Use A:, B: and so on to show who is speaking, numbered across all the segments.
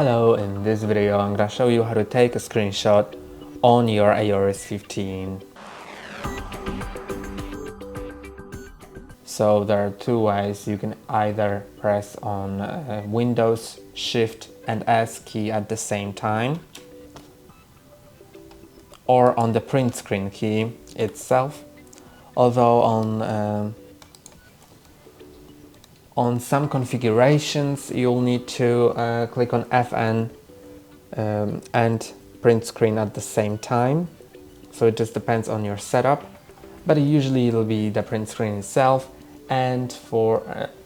A: Hello, in this video I'm gonna show you how to take a screenshot on your iOS 15. So there are two ways. You can either press on Windows Shift and S key at the same time, or on the print screen key itself, although on some configurations you'll need to click on FN and print screen at the same time, so it just depends on your setup, but usually it'll be the print screen itself and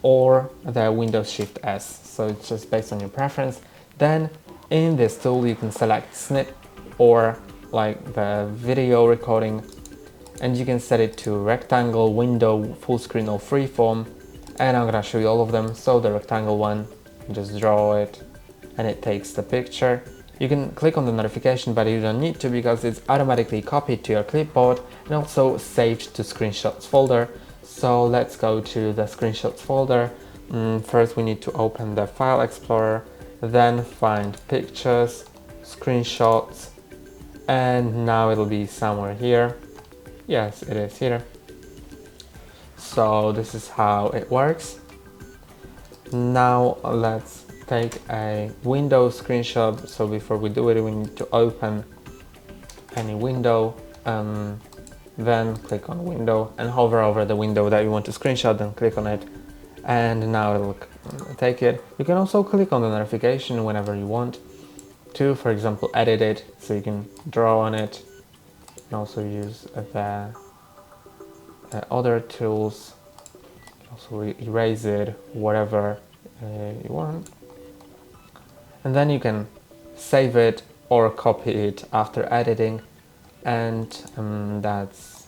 A: or the Windows Shift S, so it's just based on your preference. Then in this tool you can select snip or like the video recording, and you can set it to rectangle, window, full screen or freeform, and I'm gonna show you all of them. So the rectangle one, just draw it and it takes the picture. You can click on the notification, but you don't need to because it's automatically copied to your clipboard and also saved to screenshots folder. So let's go to the screenshots folder. First we need to open the file explorer, then find pictures, screenshots, and now it'll be somewhere here. Yes, it is here. So this is how it works. Now let's take a window screenshot. So before we do it, we need to open any window, then click on window and hover over the window that you want to screenshot, then click on it, and now it'll take it. You can also click on the notification whenever you want to, for example, edit it, so you can draw on it and also use the other tools, also erase it, whatever you want, and then you can save it or copy it after editing, and that's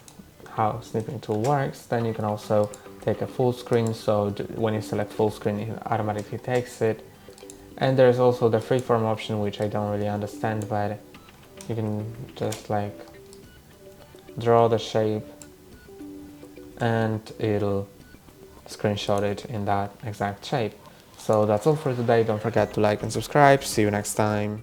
A: how snipping tool works. Then you can also take a full screen, so when you select full screen it automatically takes it. And there's also the freeform option, which I don't really understand, but you can just like draw the shape and it'll screenshot it in that exact shape. So that's all for today. Don't forget to like and subscribe. See you next time.